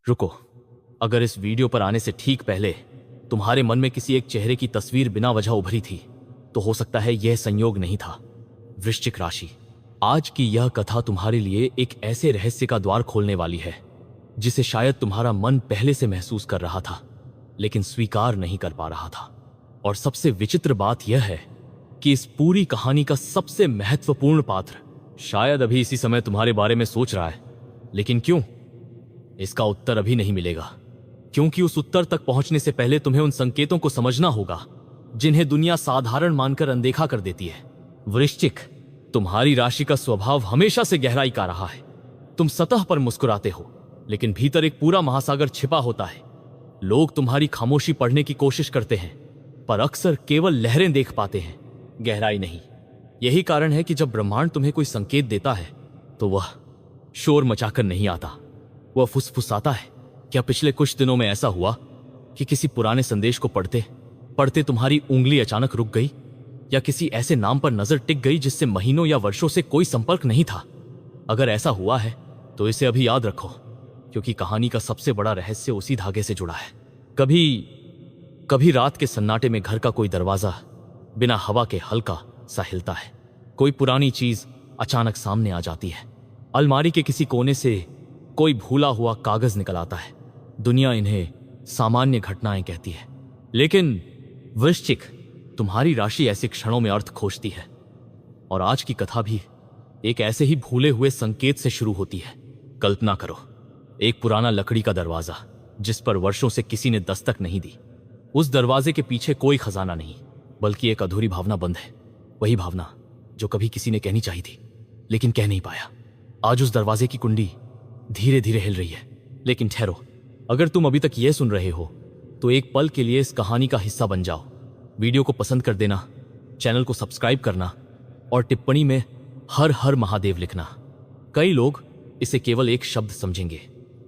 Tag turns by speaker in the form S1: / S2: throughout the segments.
S1: रुको, अगर इस वीडियो पर आने से ठीक पहले तुम्हारे मन में किसी एक चेहरे की तस्वीर बिना वजह उभरी थी, तो हो सकता है यह संयोग नहीं था। वृश्चिक राशि, आज की यह कथा तुम्हारे लिए एक ऐसे रहस्य का द्वार खोलने वाली है जिसे शायद तुम्हारा मन पहले से महसूस कर रहा था, लेकिन स्वीकार नहीं कर पा रहा था। और सबसे विचित्र बात यह है कि इस पूरी कहानी का सबसे महत्वपूर्ण पात्र शायद अभी इसी समय तुम्हारे बारे में सोच रहा है। लेकिन क्यों? इसका उत्तर अभी नहीं मिलेगा, क्योंकि उस उत्तर तक पहुंचने से पहले तुम्हें उन संकेतों को समझना होगा जिन्हें दुनिया साधारण मानकर अनदेखा कर देती है। वृश्चिक, तुम्हारी राशि का स्वभाव हमेशा से गहराई का रहा है। तुम सतह पर मुस्कुराते हो, लेकिन भीतर एक पूरा महासागर छिपा होता है। लोग तुम्हारी खामोशी पढ़ने की कोशिश करते हैं, पर अक्सर केवल लहरें देख पाते हैं, गहराई नहीं। यही कारण है कि जब ब्रह्मांड तुम्हें कोई संकेत देता है तो वह शोर मचाकर नहीं आता, वह फुसफुसाता है। क्या पिछले कुछ दिनों में ऐसा हुआ कि किसी पुराने संदेश को पढ़ते पढ़ते तुम्हारी उंगली अचानक रुक गई, या किसी ऐसे नाम पर नजर टिक गई जिससे महीनों या वर्षों से कोई संपर्क नहीं था? अगर ऐसा हुआ है तो इसे अभी याद रखो, क्योंकि कहानी का सबसे बड़ा रहस्य उसी धागे से जुड़ा है। कभी रात के सन्नाटे में घर का कोई दरवाजा बिना हवा के हल्का सा हिलता है। कोई पुरानी चीज अचानक सामने आ जाती है। अलमारी के किसी कोने से कोई भूला हुआ कागज निकल आता है। दुनिया इन्हें सामान्य घटनाएं कहती है, लेकिन वृश्चिक, तुम्हारी राशि ऐसे क्षणों में अर्थ खोजती है। और आज की कथा भी एक ऐसे ही भूले हुए संकेत से शुरू होती है। कल्पना करो, एक पुराना लकड़ी का दरवाजा जिस पर वर्षों से किसी ने दस्तक नहीं दी। उस दरवाजे के पीछे कोई खजाना नहीं, बल्कि एक अधूरी भावना बंद है। वही भावना जो कभी किसी ने कहनी चाहिए थी, लेकिन कह नहीं पाया। आज उस दरवाजे की कुंडी धीरे धीरे हिल रही है। लेकिन ठहरो, अगर तुम अभी तक यह सुन रहे हो तो एक पल के लिए इस कहानी का हिस्सा बन जाओ। वीडियो को पसंद कर देना, चैनल को सब्सक्राइब करना और टिप्पणी में हर हर महादेव लिखना। कई लोग इसे केवल एक शब्द समझेंगे,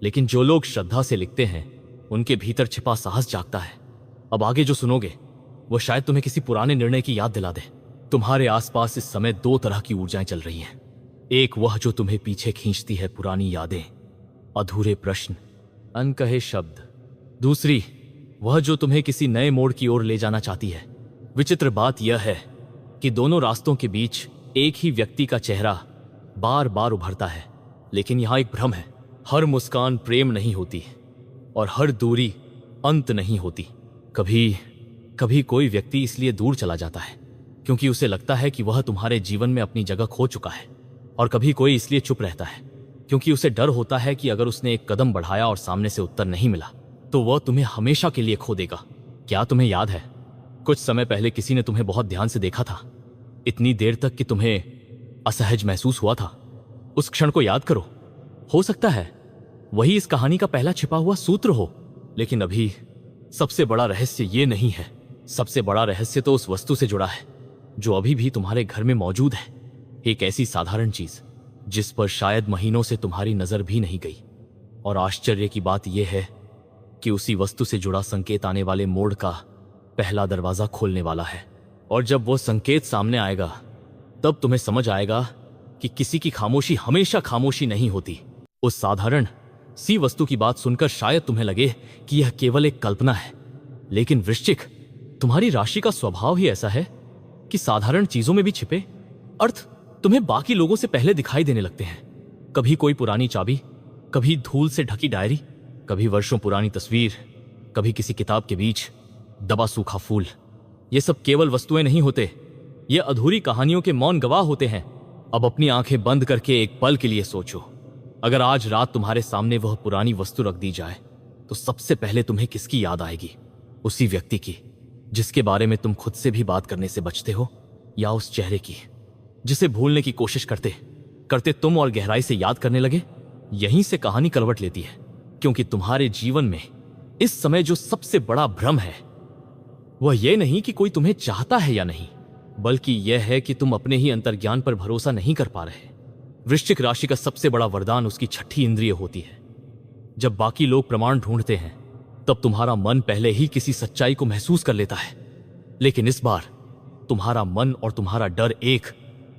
S1: लेकिन जो लोग श्रद्धा से लिखते हैं उनके भीतर छिपा साहस जागता है। अब आगे जो सुनोगे वो शायद तुम्हें किसी पुराने निर्णय की याद दिला दे। तुम्हारे आसपास इस समय दो तरह की ऊर्जाएं चल रही हैं। एक वह जो तुम्हें पीछे खींचती है, पुरानी यादें, अधूरे प्रश्न, अनकहे शब्द। दूसरी वह जो तुम्हें किसी नए मोड़ की ओर ले जाना चाहती है। विचित्र बात यह है कि दोनों रास्तों के बीच एक ही व्यक्ति का चेहरा बार बार उभरता है, लेकिन यहां एक भ्रम है। हर मुस्कान प्रेम नहीं होती और हर दूरी अंत नहीं होती। कभी कोई व्यक्ति इसलिए दूर चला जाता है क्योंकि उसे लगता है कि वह तुम्हारे जीवन में अपनी जगह खो चुका है, और कभी कोई इसलिए चुप रहता है क्योंकि उसे डर होता है कि अगर उसने एक कदम बढ़ाया और सामने से उत्तर नहीं मिला तो वह तुम्हें हमेशा के लिए खो देगा। क्या तुम्हें याद है, कुछ समय पहले किसी ने तुम्हें बहुत ध्यान से देखा था, इतनी देर तक कि तुम्हें असहज महसूस हुआ था? उस क्षण को याद करो। हो सकता है वही इस कहानी का पहला छिपा हुआ सूत्र हो। लेकिन अभी सबसे बड़ा रहस्य ये नहीं है। सबसे बड़ा रहस्य तो उस वस्तु से जुड़ा है जो अभी भी तुम्हारे घर में मौजूद है। एक ऐसी साधारण चीज जिस पर शायद महीनों से तुम्हारी नजर भी नहीं गई। और आश्चर्य की बात यह है कि उसी वस्तु से जुड़ा संकेत आने वाले मोड़ का पहला दरवाजा खोलने वाला है। और जब वो संकेत सामने आएगा तब तुम्हें समझ आएगा कि किसी की खामोशी हमेशा खामोशी नहीं होती। उस साधारण सी वस्तु की बात सुनकर शायद तुम्हें लगे कि यह केवल एक कल्पना है, लेकिन वृश्चिक, तुम्हारी राशि का स्वभाव ही ऐसा है कि साधारण चीजों में भी छिपे अर्थ तुम्हें बाकी लोगों से पहले दिखाई देने लगते हैं। कभी कोई पुरानी चाबी, कभी धूल से ढकी डायरी, कभी वर्षों पुरानी तस्वीर, कभी किसी किताब के बीच दबा सूखा फूल। ये सब केवल वस्तुएं नहीं होते, ये अधूरी कहानियों के मौन गवाह होते हैं। अब अपनी आंखें बंद करके एक पल के लिए सोचो, अगर आज रात तुम्हारे सामने वह पुरानी वस्तु रख दी जाए तो सबसे पहले तुम्हें किसकी याद आएगी? उसी व्यक्ति की जिसके बारे में तुम खुद से भी बात करने से बचते हो, या उस चेहरे की जिसे भूलने की कोशिश करते करते तुम और गहराई से याद करने लगे? यहीं से कहानी करवट लेती है, क्योंकि तुम्हारे जीवन में इस समय जो सबसे बड़ा भ्रम है वह यह नहीं कि कोई तुम्हें चाहता है या नहीं, बल्कि यह है कि तुम अपने ही अंतर्ज्ञान पर भरोसा नहीं कर पा रहे। वृश्चिक राशि का सबसे बड़ा वरदान उसकी छठी इंद्रिय होती है। जब बाकी लोग प्रमाण ढूंढते हैं तब तुम्हारा मन पहले ही किसी सच्चाई को महसूस कर लेता है, लेकिन इस बार तुम्हारा मन और तुम्हारा डर एक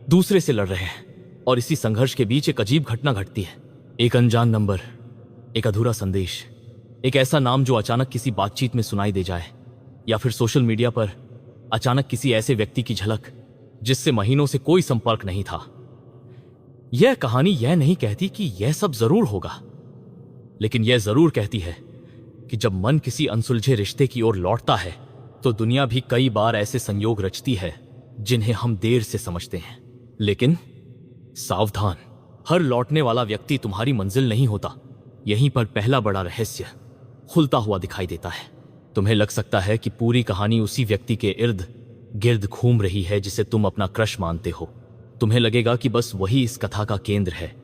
S1: दूसरे से लड़ रहे हैं, और इसी संघर्ष के बीच एक अजीब घटना घटती है। एक अनजान नंबर एक अधूरा संदेश, एक ऐसा नाम जो अचानक किसी बातचीत में सुनाई दे जाए, या फिर सोशल मीडिया पर अचानक किसी ऐसे व्यक्ति की झलक जिससे महीनों से कोई संपर्क नहीं था। यह कहानी यह नहीं कहती कि यह सब जरूर होगा, लेकिन यह जरूर कहती है कि जब मन किसी अनसुलझे रिश्ते की ओर लौटता है तो दुनिया भी कई बार ऐसे संयोग रचती है जिन्हें हम देर से समझते हैं। लेकिन सावधान, हर लौटने वाला व्यक्ति तुम्हारी मंजिल नहीं होता। यहीं पर पहला बड़ा रहस्य खुलता हुआ दिखाई देता है। तुम्हें लग सकता है कि पूरी कहानी उसी व्यक्ति के इर्द गिर्द घूम रही है जिसे तुम अपना क्रश मानते हो। तुम्हें लगेगा कि बस वही इस कथा का केंद्र है,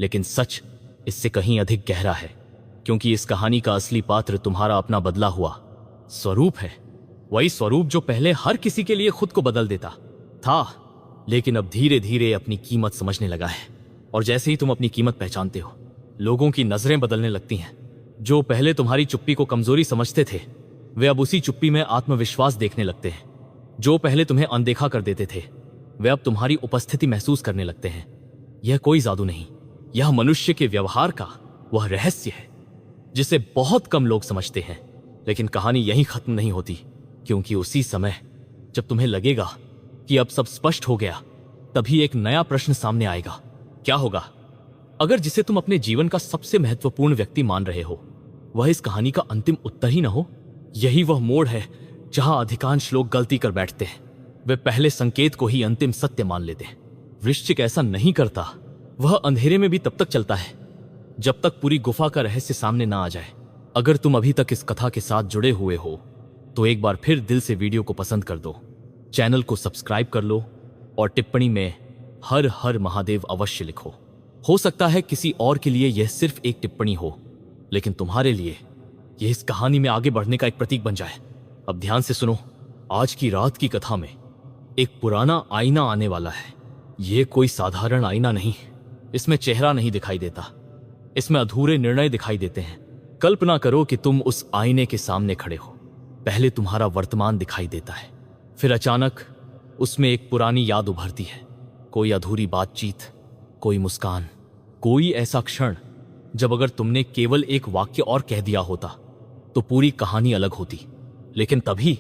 S1: लेकिन सच इससे कहीं अधिक गहरा है, क्योंकि इस कहानी का असली पात्र तुम्हारा अपना बदला हुआ स्वरूप है। वही स्वरूप जो पहले हर किसी के लिए खुद को बदल देता था, लेकिन अब धीरे धीरे अपनी कीमत समझने लगा है। और जैसे ही तुम अपनी कीमत पहचानते हो, लोगों की नजरें बदलने लगती हैं। जो पहले तुम्हारी चुप्पी को कमजोरी समझते थे, वे अब उसी चुप्पी में आत्मविश्वास देखने लगते हैं। जो पहले तुम्हें अनदेखा कर देते थे, वे अब तुम्हारी उपस्थिति महसूस करने लगते हैं। यह कोई जादू नहीं, यह मनुष्य के व्यवहार का वह रहस्य है जिसे बहुत कम लोग समझते हैं। लेकिन कहानी यहीं खत्म नहीं होती, क्योंकि उसी समय जब तुम्हें लगेगा कि अब सब स्पष्ट हो गया, तभी एक नया प्रश्न सामने आएगा। क्या होगा अगर जिसे तुम अपने जीवन का सबसे महत्वपूर्ण व्यक्ति मान रहे हो, वह इस कहानी का अंतिम उत्तर ही न हो? यही वह मोड़ है जहां अधिकांश लोग गलती कर बैठते हैं। वे पहले संकेत को ही अंतिम सत्य मान लेते हैं। वृश्चिक ऐसा नहीं करता। वह अंधेरे में भी तब तक चलता है जब तक पूरी गुफा का रहस्य सामने ना आ जाए। अगर तुम अभी तक इस कथा के साथ जुड़े हुए हो तो एक बार फिर दिल से वीडियो को पसंद कर दो, चैनल को सब्सक्राइब कर लो और टिप्पणी में हर हर महादेव अवश्य लिखो। हो सकता है किसी और के लिए यह सिर्फ एक टिप्पणी हो, लेकिन तुम्हारे लिए यह इस कहानी में आगे बढ़ने का एक प्रतीक बन जाए। अब ध्यान से सुनो, आज की रात की कथा में एक पुराना आईना आने वाला है। यह कोई साधारण आईना नहीं। इसमें चेहरा नहीं दिखाई देता, इसमें अधूरे निर्णय दिखाई देते हैं। कल्पना करो कि तुम उस आईने के सामने खड़े हो। पहले तुम्हारा वर्तमान दिखाई देता है, फिर अचानक उसमें एक पुरानी याद उभरती है। कोई अधूरी बातचीत, कोई मुस्कान, कोई ऐसा क्षण जब अगर तुमने केवल एक वाक्य और कह दिया होता तो पूरी कहानी अलग होती। लेकिन तभी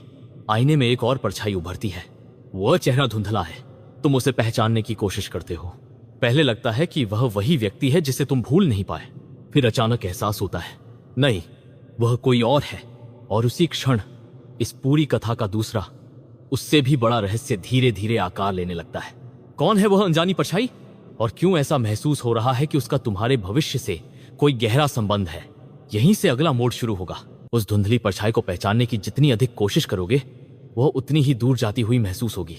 S1: आईने में एक और परछाई उभरती है। वह चेहरा धुंधला है। तुम उसे पहचानने की कोशिश करते हो। पहले लगता है कि वह वही व्यक्ति है जिसे तुम भूल नहीं पाए। फिर अचानक एहसास होता है, नहीं, वह कोई और है। और उसी क्षण इस पूरी कथा का दूसरा, उससे भी बड़ा रहस्य धीरे धीरे आकार लेने लगता है। कौन है वह अनजानी परछाई, और क्यों ऐसा महसूस हो रहा है कि उसका तुम्हारे भविष्य से कोई गहरा संबंध है? यहीं से अगला मोड़ शुरू होगा। उस धुंधली परछाई को पहचानने की जितनी अधिक कोशिश करोगे, वह उतनी ही दूर जाती हुई महसूस होगी।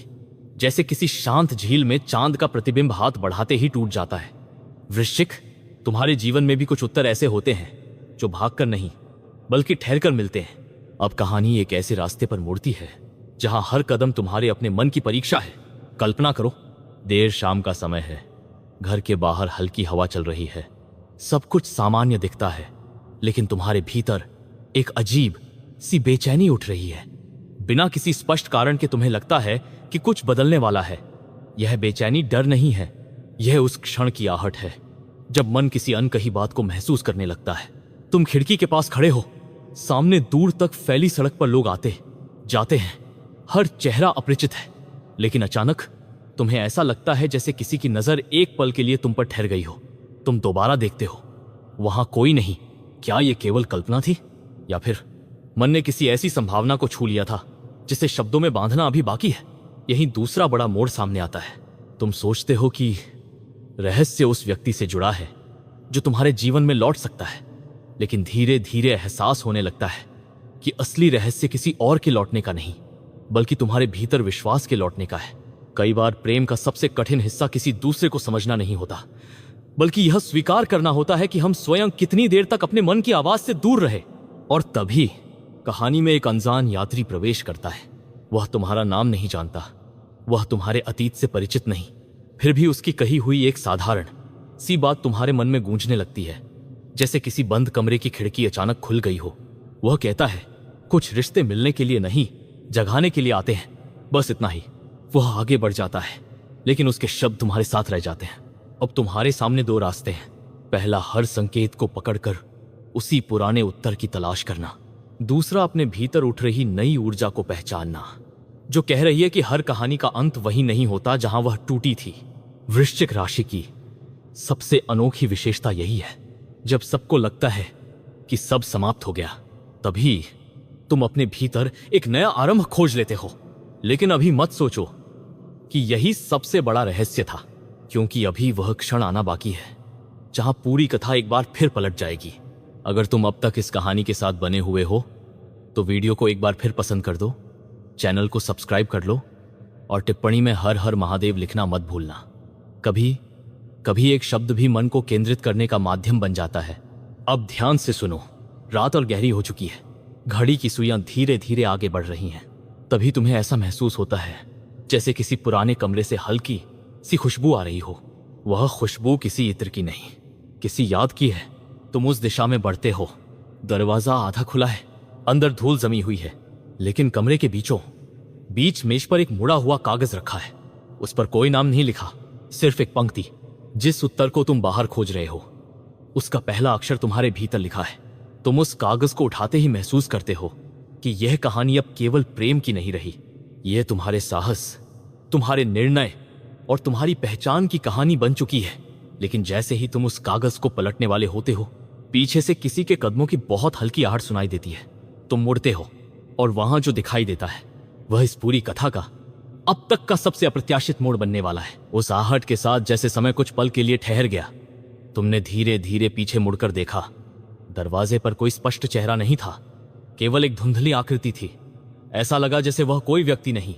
S1: जैसे किसी शांत झील में चांद का प्रतिबिंब हाथ बढ़ाते ही टूट जाता है। वृश्चिक, तुम्हारे जीवन में भी कुछ उत्तर ऐसे होते हैं जो भागकर नहीं बल्कि ठहरकर मिलते हैं। अब कहानी एक ऐसे रास्ते पर मुड़ती है जहां हर कदम तुम्हारे अपने मन की परीक्षा है। कल्पना करो, देर शाम का समय है, घर के बाहर हल्की हवा चल रही है, सब कुछ सामान्य दिखता है, लेकिन तुम्हारे भीतर एक अजीब सी बेचैनी उठ रही है। बिना किसी स्पष्ट कारण के तुम्हें लगता है कि कुछ बदलने वाला है। यह बेचैनी डर नहीं है, यह उस क्षण की आहट है जब मन किसी अनकही बात को महसूस करने लगता है। तुम खिड़की के पास खड़े हो, सामने दूर तक फैली सड़क पर लोग आते जाते हैं, हर चेहरा अपरिचित है, लेकिन अचानक तुम्हें ऐसा लगता है जैसे किसी की नजर एक पल के लिए तुम पर ठहर गई हो। तुम दोबारा देखते हो, वहां कोई नहीं। क्या यह केवल कल्पना थी, या फिर मन ने किसी ऐसी संभावना को छू लिया था जिसे शब्दों में बांधना अभी बाकी है? यही दूसरा बड़ा मोड़ सामने आता है। तुम सोचते हो कि रहस्य उस व्यक्ति से जुड़ा है जो तुम्हारे जीवन में लौट सकता है, लेकिन धीरे धीरे एहसास होने लगता है कि असली रहस्य किसी और के लौटने का नहीं, बल्कि तुम्हारे भीतर विश्वास के लौटने का है। कई बार प्रेम का सबसे कठिन हिस्सा किसी दूसरे को समझना नहीं होता, बल्कि यह स्वीकार करना होता है कि हम स्वयं कितनी देर तक अपने मन की आवाज से दूर रहे। और तभी कहानी में एक अनजान यात्री प्रवेश करता है। वह तुम्हारा नाम नहीं जानता, वह तुम्हारे अतीत से परिचित नहीं, फिर भी उसकी कही हुई एक साधारण सी बात तुम्हारे मन में गूंजने लगती है, जैसे किसी बंद कमरे की खिड़की अचानक खुल गई हो। वह कहता है, कुछ रिश्ते मिलने के लिए नहीं, जगाने के लिए आते हैं, बस इतना ही। वह आगे बढ़ जाता है, लेकिन उसके शब्द तुम्हारे साथ रह जाते हैं। अब तुम्हारे सामने दो रास्ते हैं। पहला, हर संकेत को पकड़कर उसी पुराने उत्तर की तलाश करना। दूसरा, अपने भीतर उठ रही नई ऊर्जा को पहचानना, जो कह रही है कि हर कहानी का अंत वही नहीं होता जहां वह टूटी थी। वृश्चिक राशि की सबसे अनोखी विशेषता यही है, जब सबको लगता है कि सब समाप्त हो गया, तभी तुम अपने भीतर एक नया आरंभ खोज लेते हो। लेकिन अभी मत सोचो कि यही सबसे बड़ा रहस्य था, क्योंकि अभी वह क्षण आना बाकी है जहां पूरी कथा एक बार फिर पलट जाएगी। अगर तुम अब तक इस कहानी के साथ बने हुए हो तो वीडियो को एक बार फिर पसंद कर दो, चैनल को सब्सक्राइब कर लो और टिप्पणी में हर हर महादेव लिखना मत भूलना। कभी कभी एक शब्द भी मन को केंद्रित करने का माध्यम बन जाता है। अब ध्यान से सुनो। रात और गहरी हो चुकी है, घड़ी की सुइयां धीरे धीरे आगे बढ़ रही हैं। तभी तुम्हें ऐसा महसूस होता है जैसे किसी पुराने कमरे से हल्की सी खुशबू आ रही हो। वह खुशबू किसी इत्र की नहीं, किसी याद की है। तुम उस दिशा में बढ़ते हो। दरवाजा आधा खुला है, अंदर धूल जमी हुई है, लेकिन कमरे के बीचों बीच मेज पर एक मुड़ा हुआ कागज रखा है। उस पर कोई नाम नहीं लिखा, सिर्फ एक पंक्ति। जिस उत्तर को तुम बाहर खोज रहे हो उसका पहला अक्षर तुम्हारे भीतर लिखा है। तुम उस कागज को उठाते ही महसूस करते हो कि यह कहानी अब केवल प्रेम की नहीं रही, यह तुम्हारे साहस, तुम्हारे निर्णय और तुम्हारी पहचान की कहानी बन चुकी है। लेकिन जैसे ही तुम उस कागज को पलटने वाले होते हो, पीछे से किसी के कदमों की बहुत हल्की आहट सुनाई देती है। तुम मुड़ते हो और वहां जो दिखाई देता है वह इस पूरी कथा का अब तक का सबसे अप्रत्याशित मोड़ बनने वाला है। उस आहट के साथ जैसे समय कुछ पल के लिए ठहर गया, तुमने धीरे धीरे पीछे मुड़कर देखा। दरवाजे पर कोई स्पष्ट चेहरा नहीं था, केवल एक धुंधली आकृति थी। ऐसा लगा जैसे वह कोई व्यक्ति नहीं,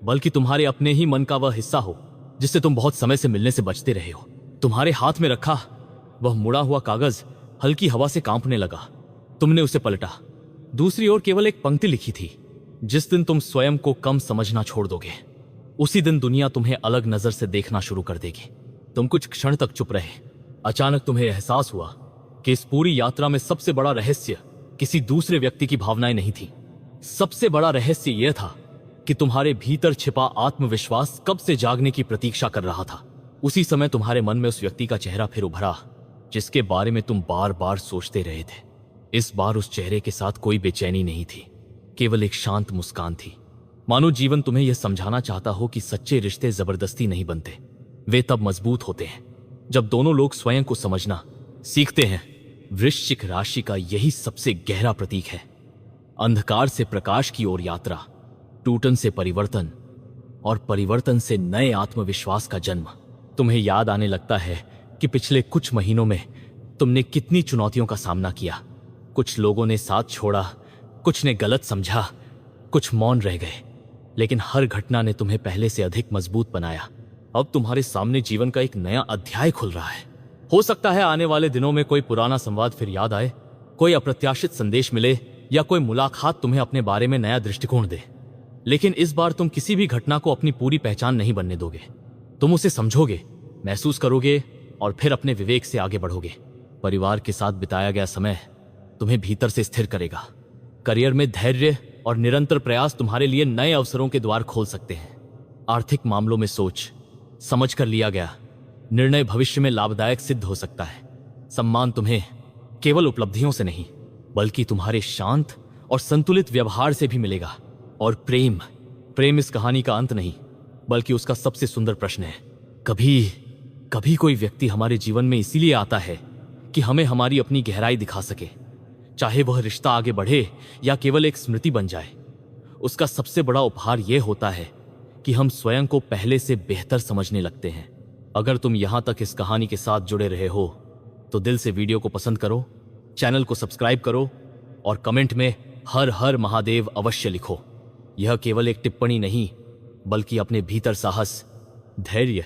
S1: बल्कि तुम्हारे अपने ही मन का वह हिस्सा हो जिससे तुम बहुत समय से मिलने से बचते रहे हो। तुम्हारे हाथ में रखा वह मुड़ा हुआ कागज हल्की हवा से कांपने लगा। तुमने उसे पलटा। दूसरी ओर केवल एक पंक्ति लिखी थी, जिस दिन तुम स्वयं को कम समझना छोड़ दोगे, उसी दिन दुनिया तुम्हें अलग नजर से देखना शुरू कर देगी। तुम कुछ क्षण तक चुप रहे। अचानक तुम्हें एहसास हुआ कि इस पूरी यात्रा में सबसे बड़ा रहस्य किसी दूसरे व्यक्ति की भावनाएं नहीं थी। सबसे बड़ा रहस्य यह था कि तुम्हारे भीतर छिपा आत्मविश्वास कब से जागने की प्रतीक्षा कर रहा था। उसी समय तुम्हारे मन में उस व्यक्ति का चेहरा फिर उभरा जिसके बारे में तुम बार बार सोचते रहे थे। इस बार उस चेहरे के साथ कोई बेचैनी नहीं थी, केवल एक शांत मुस्कान थी। मानो जीवन तुम्हें यह समझाना चाहता हो कि सच्चे रिश्ते जबरदस्ती नहीं बनते, वे तब मजबूत होते हैं जब दोनों लोग स्वयं को समझना सीखते हैं। वृश्चिक राशि का यही सबसे गहरा प्रतीक है। अंधकार से प्रकाश की ओर यात्रा, टूटन से परिवर्तन और परिवर्तन से नए आत्मविश्वास का जन्म। तुम्हें याद आने लगता है कि पिछले कुछ महीनों में तुमने कितनी चुनौतियों का सामना किया। कुछ लोगों ने साथ छोड़ा, कुछ ने गलत समझा, कुछ मौन रह गए, लेकिन हर घटना ने तुम्हें पहले से अधिक मजबूत बनाया। अब तुम्हारे सामने जीवन का एक नया अध्याय खुल रहा है। हो सकता है आने वाले दिनों में कोई पुराना संवाद फिर याद आए, कोई अप्रत्याशित संदेश मिले या कोई मुलाकात तुम्हें अपने बारे में नया दृष्टिकोण दे। लेकिन इस बार तुम किसी भी घटना को अपनी पूरी पहचान नहीं बनने दोगे। तुम उसे समझोगे, महसूस करोगे और फिर अपने विवेक से आगे बढ़ोगे। परिवार के साथ बिताया गया समय तुम्हें भीतर से स्थिर करेगा। करियर में धैर्य और निरंतर प्रयास तुम्हारे लिए नए अवसरों के द्वार खोल सकते हैं। आर्थिक मामलों में सोच समझ कर लिया गया निर्णय भविष्य में लाभदायक सिद्ध हो सकता है। सम्मान तुम्हें केवल उपलब्धियों से नहीं, बल्कि तुम्हारे शांत और संतुलित व्यवहार से भी मिलेगा। और प्रेम इस कहानी का अंत नहीं, बल्कि उसका सबसे सुंदर प्रश्न है। कभी कोई व्यक्ति हमारे जीवन में इसीलिए आता है कि हमें हमारी अपनी गहराई दिखा सके, चाहे वह रिश्ता आगे बढ़े या केवल एक स्मृति बन जाए। उसका सबसे बड़ा उपहार यह होता है कि हम स्वयं को पहले से बेहतर समझने लगते हैं। अगर तुम यहां तक इस कहानी के साथ जुड़े रहे हो तो दिल से वीडियो को पसंद करो, चैनल को सब्सक्राइब करो और कमेंट में हर हर महादेव अवश्य लिखो। यह केवल एक टिप्पणी नहीं, बल्कि अपने भीतर साहस, धैर्य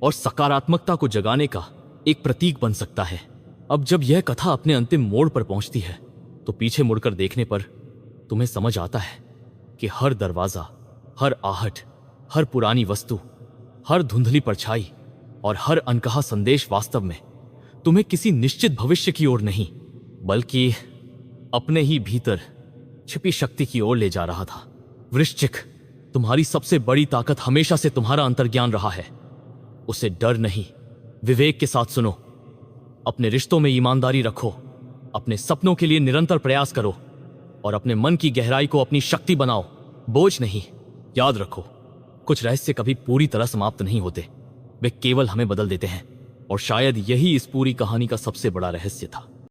S1: और सकारात्मकता को जगाने का एक प्रतीक बन सकता है। अब जब यह कथा अपने अंतिम मोड़ पर पहुंचती है तो पीछे मुड़कर देखने पर तुम्हें समझ आता है कि हर दरवाजा, हर आहट, हर पुरानी वस्तु, हर धुंधली परछाई और हर अनकहा संदेश वास्तव में तुम्हें किसी निश्चित भविष्य की ओर नहीं, बल्कि अपने ही भीतर छिपी शक्ति की ओर ले जा रहा था। वृश्चिक, तुम्हारी सबसे बड़ी ताकत हमेशा से तुम्हारा अंतर्ज्ञान रहा है। उसे डर नहीं, विवेक के साथ सुनो। अपने रिश्तों में ईमानदारी रखो, अपने सपनों के लिए निरंतर प्रयास करो और अपने मन की गहराई को अपनी शक्ति बनाओ, बोझ नहीं। याद रखो, कुछ रहस्य कभी पूरी तरह समाप्त नहीं होते, वे केवल हमें बदल देते हैं। और शायद यही इस पूरी कहानी का सबसे बड़ा रहस्य था।